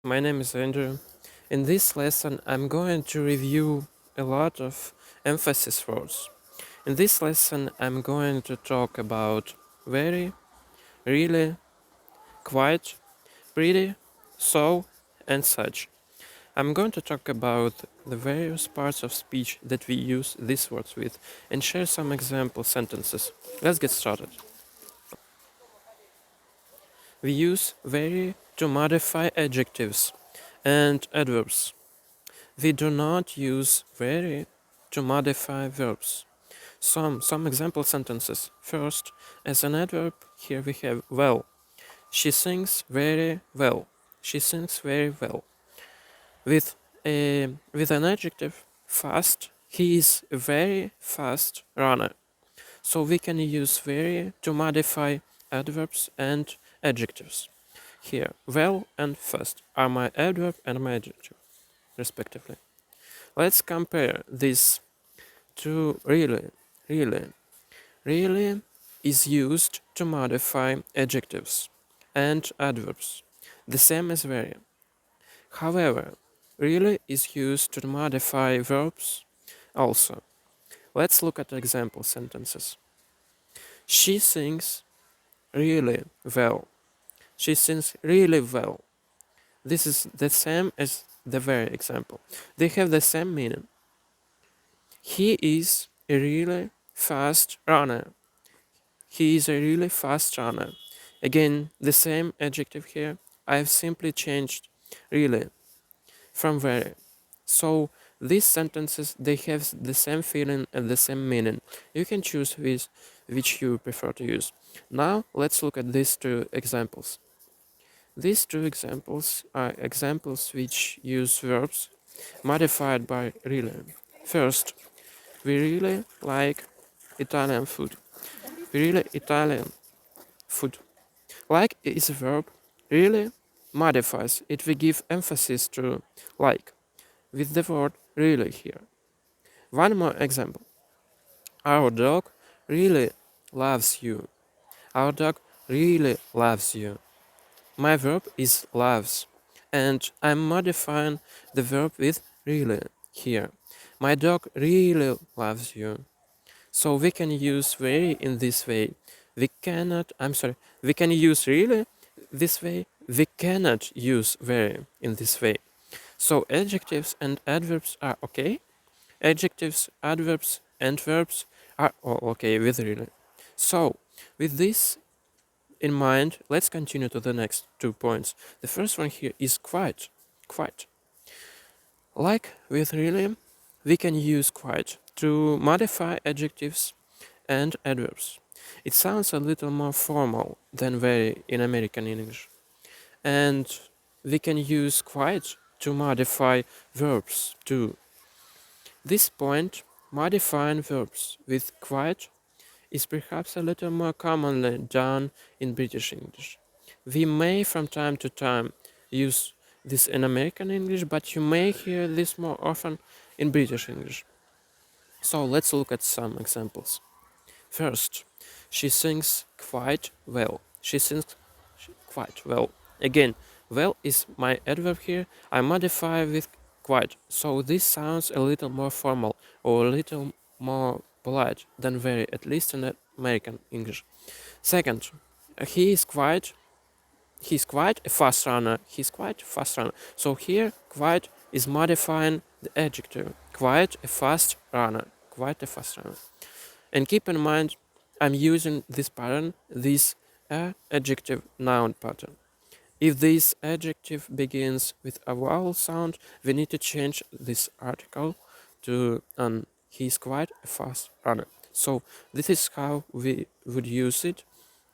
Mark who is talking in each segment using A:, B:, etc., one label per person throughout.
A: my name is Andrew. In this lesson, I'm going to review a lot of emphasis words. In this lesson, I'm going to talk about very, really, quite, pretty, so, and such. I'm going to talk about the various parts of speech that we use these words with and share some example sentences. Let's get started. We use very to modify adjectives and adverbs. We do not use very to modify verbs. Some example sentences. First, as an adverb, here we have well. She sings very well. She sings very well. With an adjective, fast, he is a very fast runner. So we can use very to modify adverbs and adjectives. Here, well and fast are my adverb and my adjective, respectively. Let's compare this to really. Really. Really is used to modify adjectives and adverbs, the same as very. However, really is used to modify verbs also. Let's look at example sentences. She sings really well. She sings really well. This is the same as the very example. They have the same meaning. He is a really fast runner. He is a really fast runner. Again, the same adjective here. I have simply changed really from very. So these sentences, they have the same feeling and the same meaning. You can choose which you prefer to use. Now let's look at these two examples. These two examples are examples which use verbs modified by really. First, we really like Italian food. We really Italian food. Like is a verb, really modifies it. We give emphasis to like with the word really here. One more example. Our dog really loves you. Our dog really loves you. My verb is loves, and I'm modifying the verb with really here. My dog really loves you. So we can use very in this way. We can use really this way. We cannot use very in this way. So adjectives and adverbs are okay. Adjectives, adverbs, and verbs are all okay with really. So with this in mind, let's continue to the next 2 points. The first one here is quite. Quite. Like with really, we can use quite to modify adjectives and adverbs. It sounds a little more formal than very in American English. And we can use quite to modify verbs too. This point, modifying verbs with quite, is perhaps a little more commonly done in British English. We may from time to time use this in American English, but you may hear this more often in British English. So let's look at some examples. First, she sings quite well. She sings quite well. Again, well is my adverb here. I modify with quite. So this sounds a little more formal or a little more polite than very, at least in American English. Second, he's quite a fast runner. He's quite a fast runner. So here, quite is modifying the adjective. Quite a fast runner. Quite a fast runner. And keep in mind, I'm using this pattern, this adjective noun pattern. If this adjective begins with a vowel sound, we need to change this article to he's quite a fast runner. So this is how we would use it,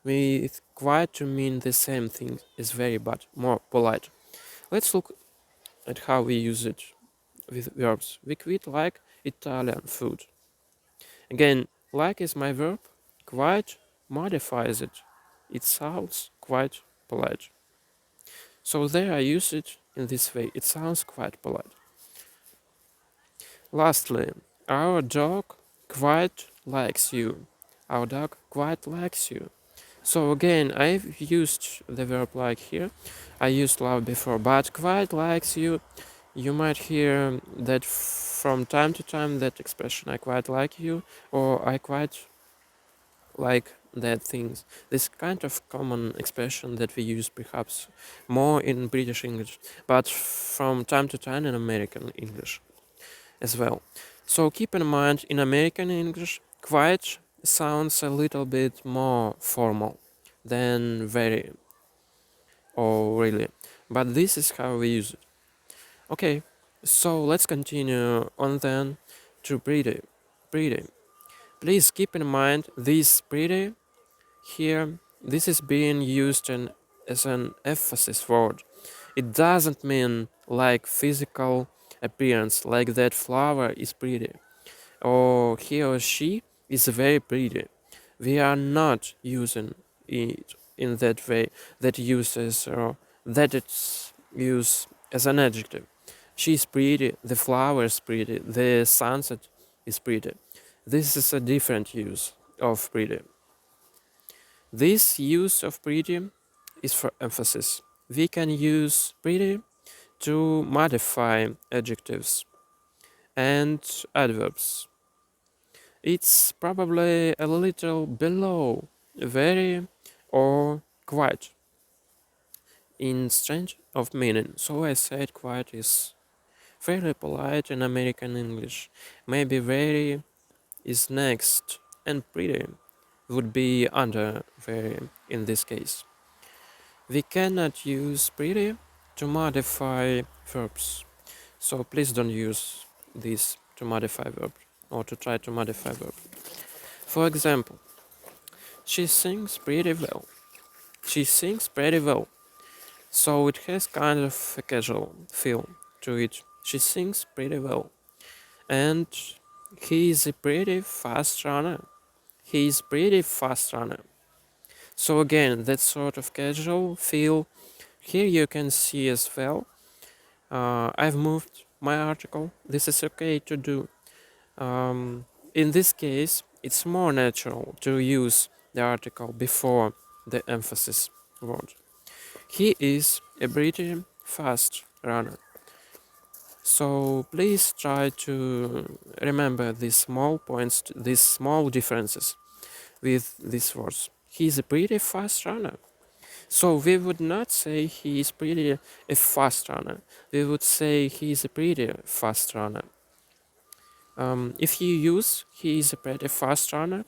A: with quite to mean the same thing as very, but more polite. Let's look at how we use it with verbs. We quite like Italian food. Again, like is my verb, quite modifies it. It sounds quite polite. So there I use it in this way. It sounds quite polite. Lastly, our dog quite likes you. Our dog quite likes you. So again, I've used the verb like here. I used love before, but quite likes you. You might hear that from time to time, that expression, I quite like you, or I quite like that things. This kind of common expression that we use perhaps more in British English, but from time to time in American English as well. So keep in mind, in American English, quite sounds a little bit more formal than very or really. But this is how we use it. Okay, so let's continue on then to pretty. Pretty. Please keep in mind this pretty here. This is being used as an emphasis word. It doesn't mean like physical appearance, like that flower is pretty, or he or she is very pretty. We are not using it in that way, that uses or that it's used as an adjective. She's pretty, the flower is pretty, the sunset is pretty. This is a different use of pretty. This use of pretty is for emphasis. We can use pretty to modify adjectives and adverbs. It's probably a little below very or quite in strength of meaning. So I said quite is fairly polite in American English. Maybe very is next, and pretty would be under very in this case. We cannot use pretty to modify verbs. So please don't use this to modify verb or to try to modify verb. For example, she sings pretty well. She sings pretty well. So it has kind of a casual feel to it. She sings pretty well. And he is a pretty fast runner. He is pretty fast runner. So again, that sort of casual feel. Here you can see as well. I've moved my article. This is okay to do. In this case, it's more natural to use the article before the emphasis word. He is a pretty fast runner. So please try to remember these small points, these small differences with these words. He is a pretty fast runner. So we would not say he is pretty a fast runner. We would say he is a pretty fast runner. If you use he is a pretty fast runner,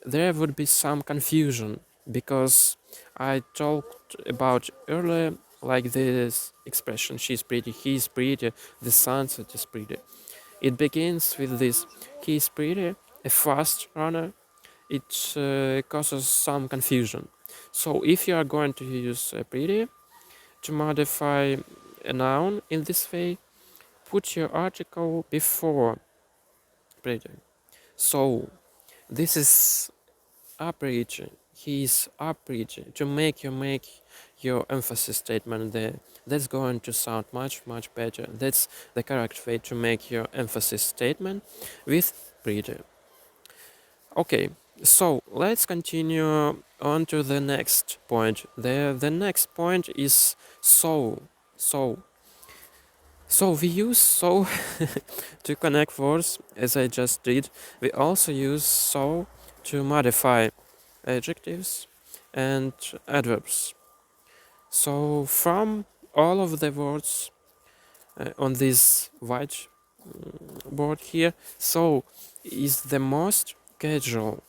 A: there would be some confusion because I talked about earlier like this expression she's pretty, he's pretty, the sunset is pretty. It begins with this he's pretty, a fast runner. It causes some confusion. So if you are going to use pretty to modify a noun in this way, put your article before pretty. So this is upbridging. He's upbridging to make your emphasis statement there. That's going to sound much better. That's the correct way to make your emphasis statement with pretty. Okay, so let's continue on to the next point. The next point is so. So we use so to connect words as I just did. We also use so to modify adjectives and adverbs. So from all of the words on this white board here, so is the most casual,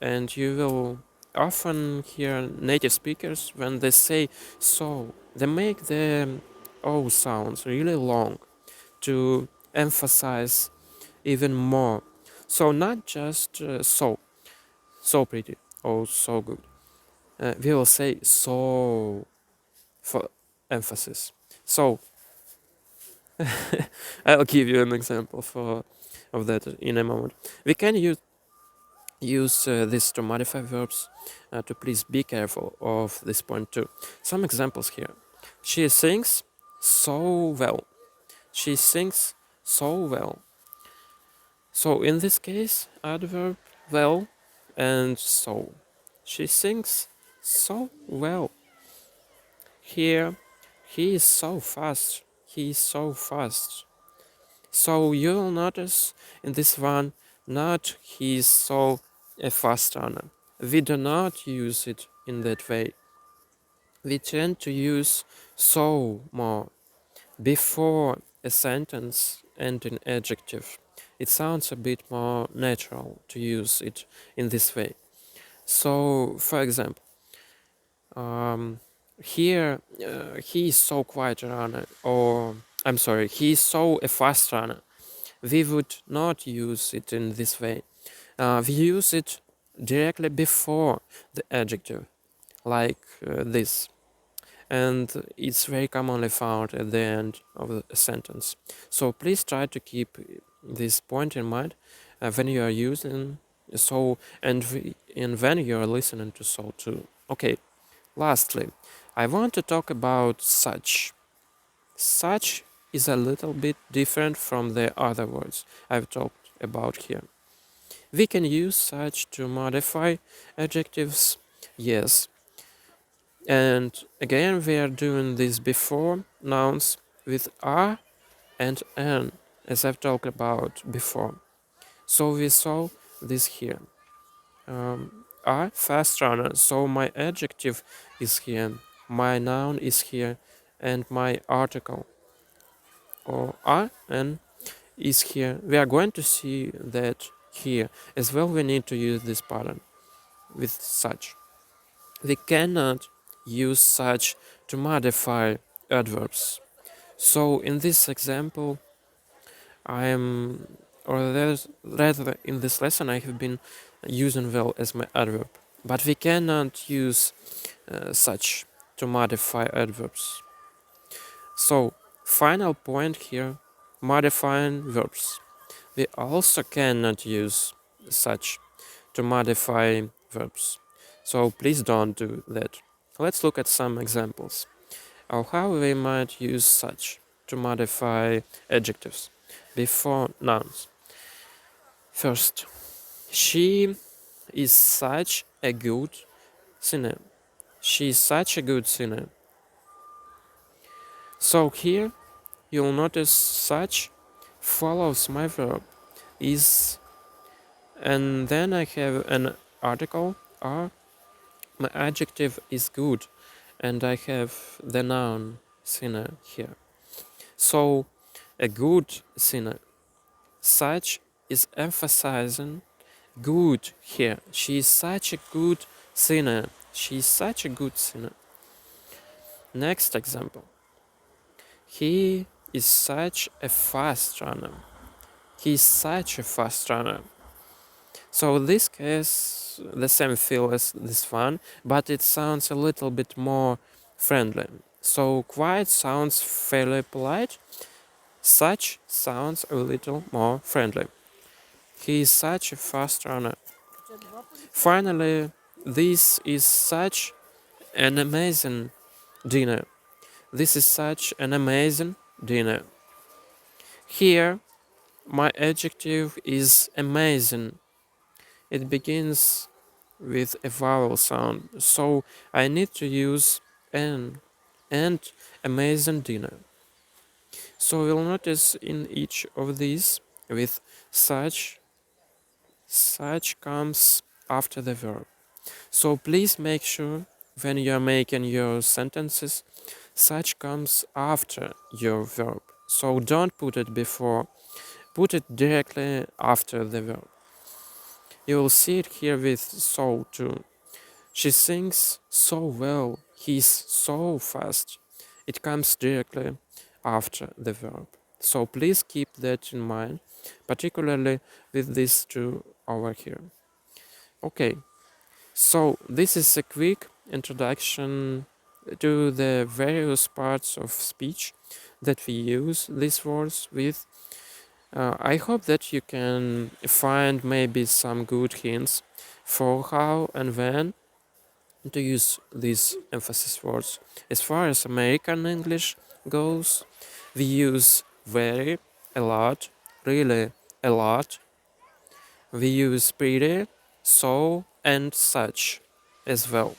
A: and you will often hear native speakers when they say so, they make the O sounds really long to emphasize even more. So not just so pretty or so good. We will say so for emphasis. So I'll give you an example of that in a moment. We can use this to modify verbs. To please be careful of this point too. Some examples here. She sings so well. She sings so well. So in this case, adverb well and so. She sings so well. Here, he is so fast. He is so fast. So you'll notice in this one, not he is so a fast runner. We do not use it in that way. We tend to use so more before a sentence and an adjective. It sounds a bit more natural to use it in this way. So, for example, um, here he is so quiet a runner, or I'm sorry, he is so a fast runner. We would not use it in this way. We use it directly before the adjective, like this, and it's very commonly found at the end of a sentence. So please try to keep this point in mind when you are using so and when you are listening to so too. Okay, lastly, I want to talk about such. Such is a little bit different from the other words I've talked about here. We can use such to modify adjectives, yes. And again, we are doing this before nouns with are and an, as I've talked about before. So we saw this here. Are fast runner, so my adjective is here, my noun is here, and my article or are and is here. We are going to see that here as well. We need to use this pattern with such. We cannot use such to modify adverbs. So in this example, I am, or rather in this lesson, I have been using well as my adverb. But we cannot use such to modify adverbs. So final point here, modifying verbs. We also cannot use such to modify verbs. So please don't do that. Let's look at some examples of how we might use such to modify adjectives before nouns. First, she is such a good singer. She is such a good singer. So here you'll notice such follows my verb is, and then I have an article are. My adjective is good, and I have the noun sinner here. So a good sinner. Such is emphasizing good here. She is such a good sinner. She is such a good sinner. Next example. He is such a fast runner. He is such a fast runner. So this case, the same feel as this one, but it sounds a little bit more friendly. So quiet sounds fairly polite. Such sounds a little more friendly. He is such a fast runner. Finally, this is such an amazing dinner. This is such an amazing dinner. Here, my adjective is amazing. It begins with a vowel sound, so I need to use an and amazing dinner. So we'll notice in each of these with such comes after the verb. So please make sure when you're making your sentences, such comes after your verb. So don't put it before, put it directly after the verb. You will see it here with so too. She sings so well, he's so fast. It comes directly after the verb. So please keep that in mind, particularly with these two over here. Okay, so this is a quick introduction to the various parts of speech that we use these words with. I hope that you can find maybe some good hints for how and when to use these emphasis words. As far as American English goes, we use very, a lot, really, a lot. We use pretty, so, and such. as well.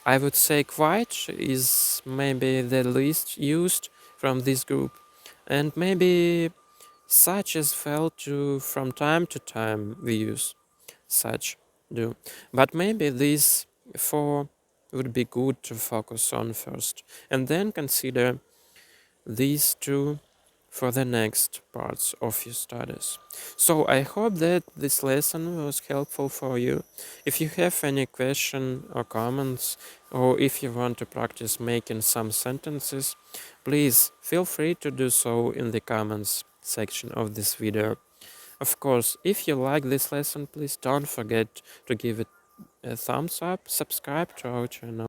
A: I would say quiet is maybe the least used from this group, and maybe such as well to from time to time we use such do. But maybe these four would be good to focus on first, and then consider these two for the next parts of your studies. So I hope that this lesson was helpful for you. If you have any question or comments, or if you want to practice making some sentences, please feel free to do so in the comments section of this video. Of course, if you like this lesson, please don't forget to give it a thumbs up, subscribe to our channel.